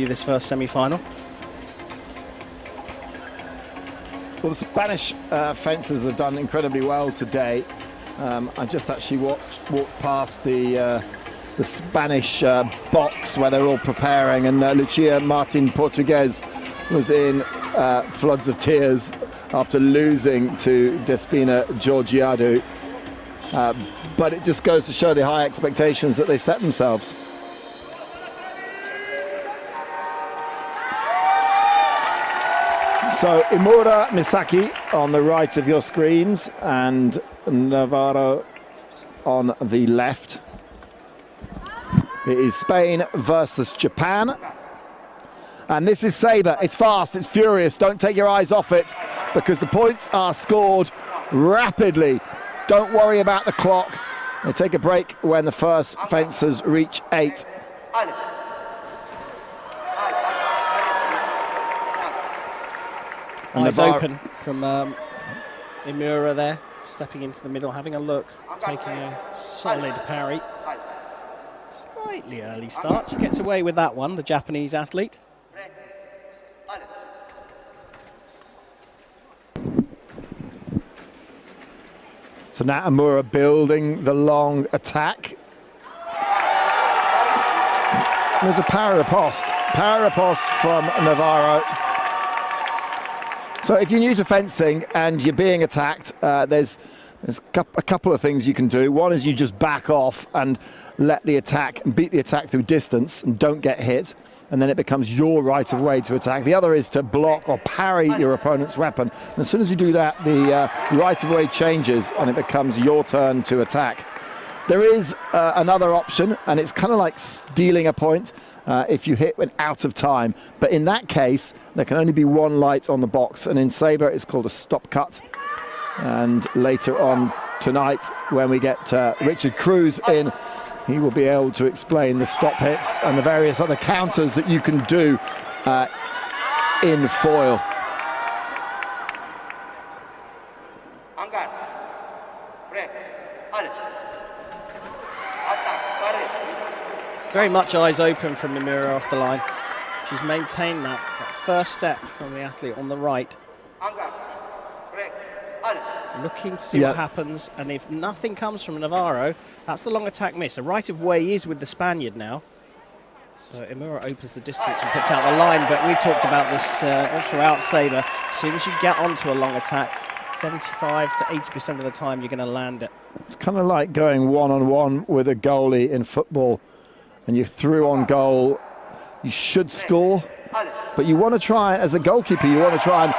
This first semi-final. Well, the Spanish fencers have done incredibly well today. I just actually walked past the Spanish box where they're all preparing, and Lucia Martin Portugues was in floods of tears after losing to Despina Georgiadou. But it just goes to show the high expectations that they set themselves. So Imura Misaki on the right of your screens and Navarro on the left. It is Spain versus Japan. And this is Sabre. It's fast, it's furious. Don't take your eyes off it because the points are scored rapidly. Don't worry about the clock. They take a break when the first fencers reach 8. Eyes open from Imura there, stepping into the middle, having a look, taking a solid parry. Slightly early start. She gets away with that one, the Japanese athlete. So now Imura building the long attack. There's a para riposte from Navarro. So if you're new to fencing and you're being attacked, there's a couple of things you can do. One is you just back off and let the attack, beat the attack through distance and don't get hit, and then it becomes your right of way to attack. The other is to block or parry your opponent's weapon. And as soon as you do that, the right of way changes and it becomes your turn to attack. There is another option, and it's kind of like stealing a point if you hit when out of time. But in that case, there can only be one light on the box, and in Sabre it's called a stop cut. And later on tonight, when we get Richard Cruz in, he will be able to explain the stop hits and the various other counters that you can do in foil. Very much eyes open from Imura off the line. She's maintained that first step from the athlete on the right. Looking to see what happens, and if nothing comes from Navarro, that's the long attack miss. The right of way is with the Spaniard now. So Imura opens the distance and puts out the line, but we've talked about this all throughout Sabre. As soon as you get onto a long attack, 75 to 80% of the time you're going to land it. It's kind of like going one-on-one with a goalie in football, and you're through on goal. You should score, but you want to try, as a goalkeeper, you want to try and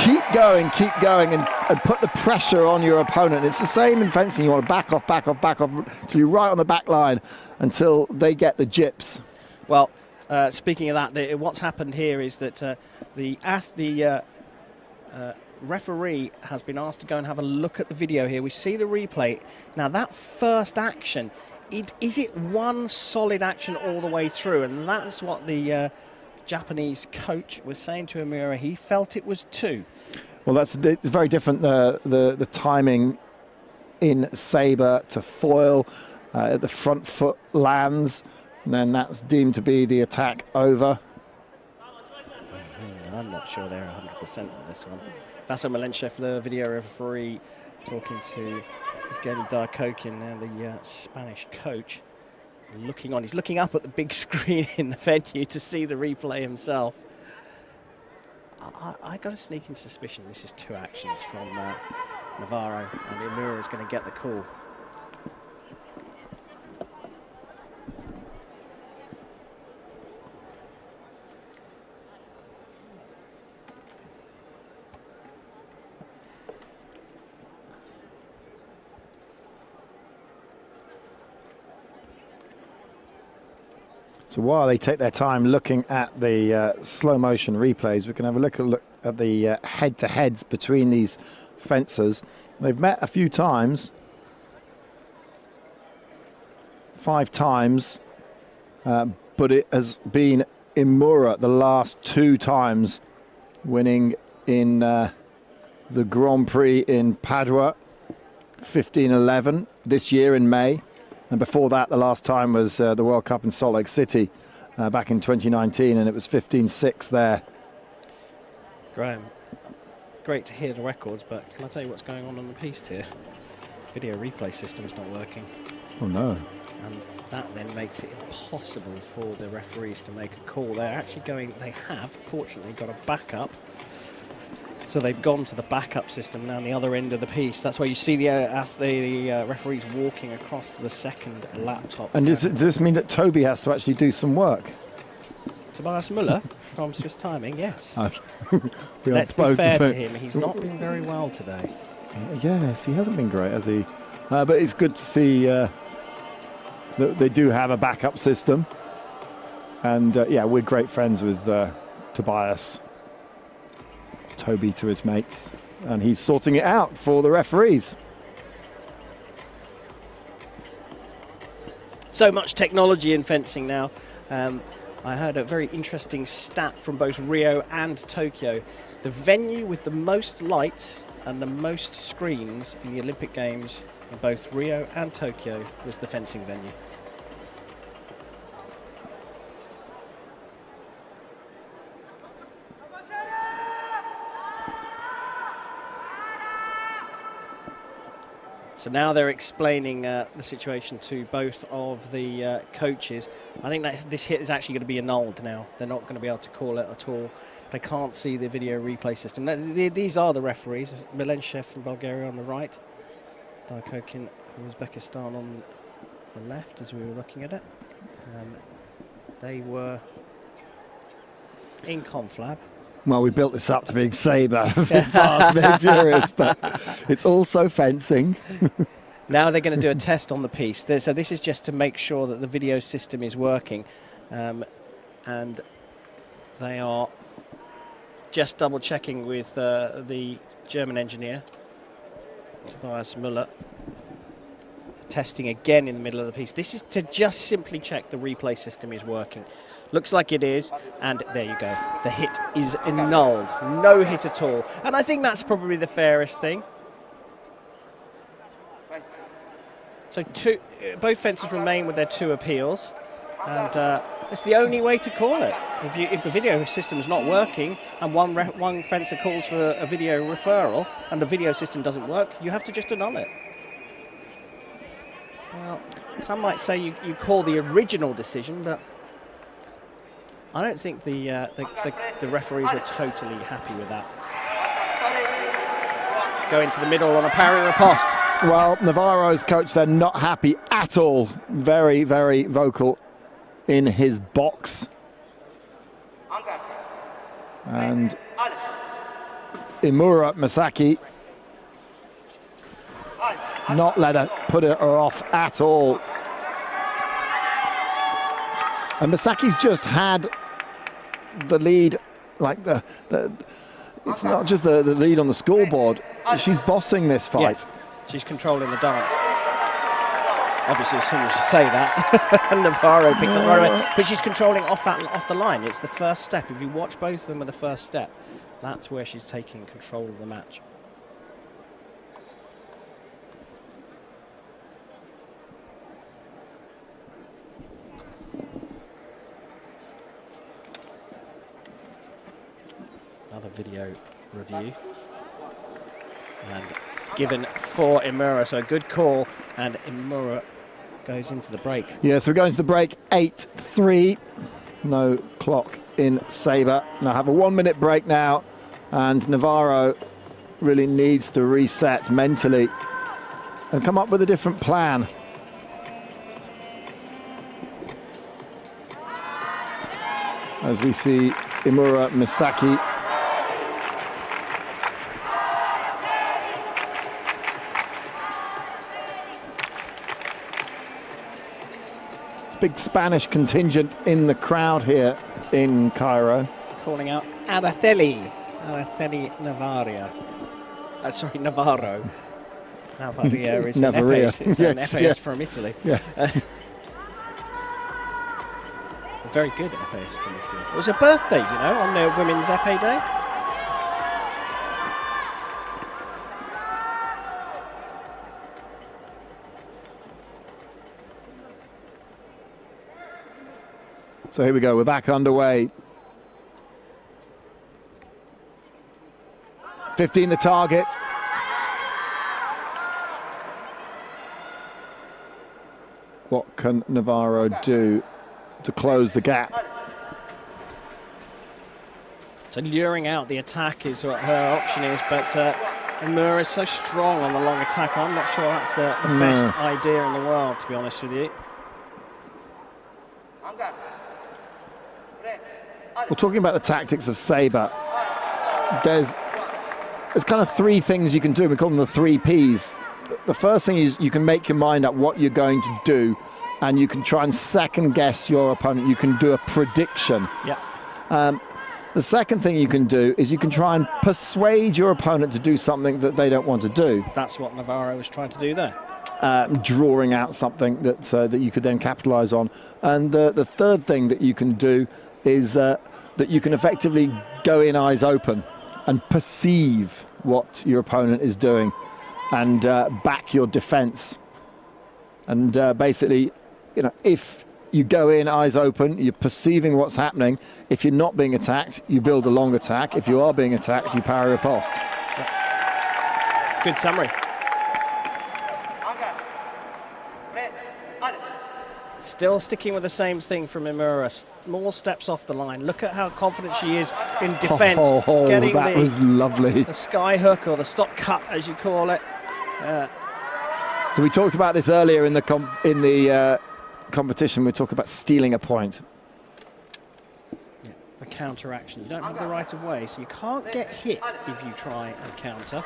keep going and put the pressure on your opponent. It's the same in fencing. You want to back off until you're right on the back line until they get the jips. Well, speaking of that, what's happened here is that the referee has been asked to go and have a look at the video here. We see the replay. Now, that first action, is it one solid action all the way through? And that's what the Japanese coach was saying to Imura. He felt it was 2. Well, it's very different, the timing in Sabre to foil. The front foot lands, and then that's deemed to be the attack over. I'm not sure they're 100% on this one. Vaso Malenchev, the video referee, talking to Evgeny Darkokin, now the Spanish coach. Looking on, he's looking up at the big screen in the venue to see the replay himself. I got a sneaking suspicion this is 2 actions from Navarro, and Imura is going to get the call. So while they take their time looking at the slow motion replays, we can have a look at the head-to-heads between these fencers. They've met a few times, 5 times, but it has been Imura the last 2 times, winning in the Grand Prix in Padua, 15-11 this year in May. And before that, the last time was the World Cup in Salt Lake City back in 2019, and it was 15-6 there. Graham, great to hear the records, but can I tell you what's going on the piste here? Video replay system is not working. Oh no. And that then makes it impossible for the referees to make a call. They're actually they have, fortunately, got a backup. So they've gone to the backup system now on the other end of the piece. That's why you see the referees walking across to the second laptop. And does this mean that Toby has to actually do some work? Tobias Müller from Swiss Timing, yes. Let's be fair to him. He's not been very well today. Yes, he hasn't been great, has he? But it's good to see that they do have a backup system. And yeah, we're great friends with Tobias. Toby to his mates. And he's sorting it out for the referees. So much technology in fencing now. I heard a very interesting stat from both Rio and Tokyo. The venue with the most lights and the most screens in the Olympic Games in both Rio and Tokyo was the fencing venue. So now they're explaining the situation to both of the coaches. I think that this hit is actually going to be annulled now. They're not going to be able to call it at all. They can't see the video replay system. These are the referees. Milenchev from Bulgaria on the right. Darkokin from Uzbekistan on the left as we were looking at it. They were in conflab. Well, we built this up to being Sabre, fast, very furious, but it's also fencing. Now they're going to do a test on the piece. So this is just to make sure that the video system is working. And they are just double checking with the German engineer, Tobias Müller. Testing again in the middle of the piece. This is to just simply check the replay system is working. Looks like it is, and there you go. The hit is annulled. No hit at all. And I think that's probably the fairest thing. So both fencers remain with their 2 appeals, and it's the only way to call it. If the video system is not working and one fencer calls for a video referral and the video system doesn't work, you have to just annul it. Well, some might say you call the original decision, but I don't think the referees were totally happy with that. Going to the middle on a parry riposte. Well, Navarro's coach, they're not happy at all. Very, very vocal in his box. And Imura Misaki not let her put her off at all. And Misaki's just had the lead, like it's not just the lead on the scoreboard. She's bossing this fight. Yeah, she's controlling the dance. Obviously, as soon as you say that, Navarro picks up the right away. But she's controlling off the line. It's the first step. If you watch both of them at the first step, that's where she's taking control of the match. Another video review. And given for Imura, so a good call, and Imura goes into the break. Yeah, so we're going to the break, 8-3. No clock in Sabre. Now have a 1 minute break now, and Navarro really needs to reset mentally and come up with a different plan. As we see Imura Misaki big Spanish contingent in the crowd here in Cairo. Calling out Araceli Navarro. Sorry, Navarro. Navarro is an epes from Italy. Yeah. Very good epes from Italy. It was a birthday, you know, on the Women's Epee Day. So here we go, we're back underway. 15 the target. What can Navarro do to close the gap? So luring out the attack is what her option is, but Imura is so strong on the long attack. I'm not sure that's the best idea in the world, to be honest with you. Well, talking about the tactics of Sabre, there's kind of three things you can do. We call them the 3 Ps. The first thing is you can make your mind up what you're going to do, and you can try and second guess your opponent. You can do a prediction. Yeah. The second thing you can do is you can try and persuade your opponent to do something that they don't want to do. That's what Navarro was trying to do there. Drawing out something that you could then capitalize on. And the third thing that you can do is that you can effectively go in eyes open and perceive what your opponent is doing and back your defense. And basically, you know, if you go in eyes open, you're perceiving what's happening. If you're not being attacked, you build a long attack. If you are being attacked, you parry riposte. Good summary. Still sticking with the same thing from Imura. More steps off the line. Look at how confident she is in defense. Getting that was lovely. The sky hook, or the stop cut, as you call it. So we talked about this earlier in the competition. We talk about stealing a point. Yeah, the counter action. You don't have the right of way, so you can't get hit if you try and counter.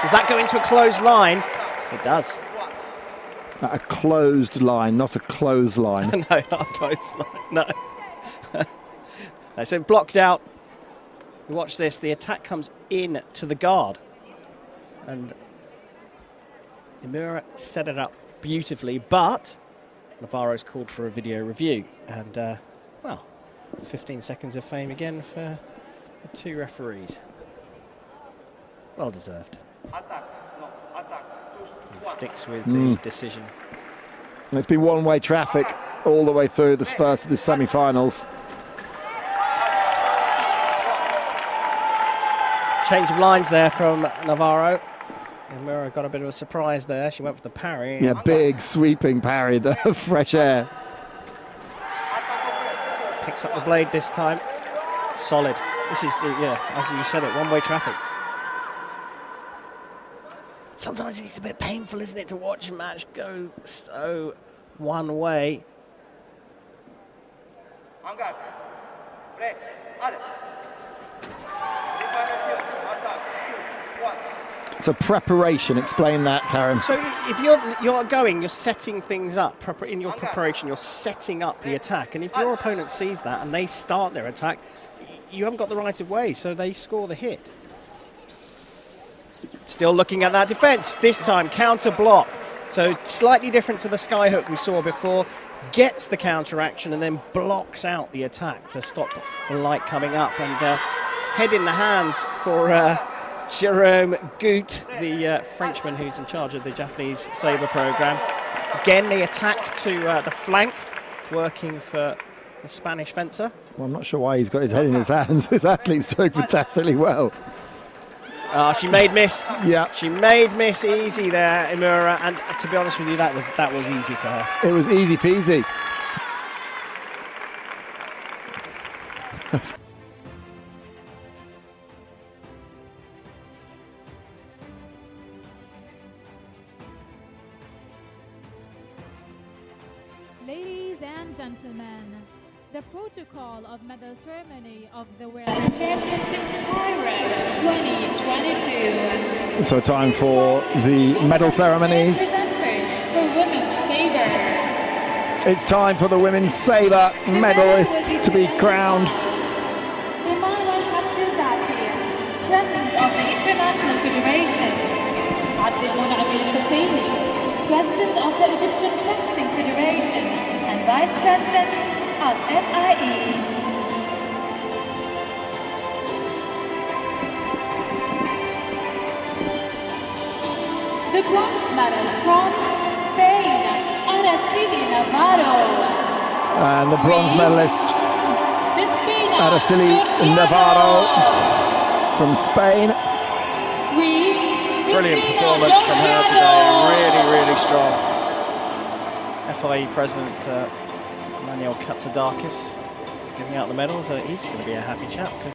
Does that go into a closed line? It does. A closed line, not a clothesline. No, not a clothesline. No. So blocked out. Watch this. The attack comes in to the guard, and Imura set it up beautifully, but Navarro's called for a video review, and well, 15 seconds of fame again for the 2 referees. Well deserved. And sticks with the decision. It's been one-way traffic all the way through this first of the semi-finals. Change of lines there from Navarro. Imura got a bit of a surprise there. She went for the parry. Yeah, big sweeping parry, the fresh air. Picks up the blade this time. Solid. This is, yeah, as you said it, one-way traffic. Sometimes it's a bit painful, isn't it, to watch a match go so one way. So preparation, explain that, Karen. So if you're setting things up. In your preparation, you're setting up the attack. And if your opponent sees that and they start their attack, you haven't got the right of way, so they score the hit. Still looking at that defense. This time, counter block. So slightly different to the skyhook we saw before. Gets the counter action and then blocks out the attack to stop the light coming up. And head in the hands for Jérôme Goutte, the Frenchman who's in charge of the Japanese Sabre program. Again, the attack to the flank, working for the Spanish fencer. Well, I'm not sure why he's got his head in his hands. His athlete's doing fantastically well. She made miss. Yeah. She made miss easy there, Imura, and to be honest with you, that was easy for her. It was easy peasy. Ladies and gentlemen, the protocol of medal ceremony of the World Championships Cairo 2022. So time for the medal ceremonies. For women's sabre. It's time for the women's sabre medalists to be crowned. President of the International Federation. President of the Egyptian Fencing Federation and Vice President of FIE. The bronze medal from Spain, Araceli Navarro. And the bronze medalist, Despina Araceli Georgiano. Navarro from Spain. Brilliant Despina performance from her Georgiano. today, really strong. FIE President Manuel Katsudakis giving out the medals. He's going to be a happy chap because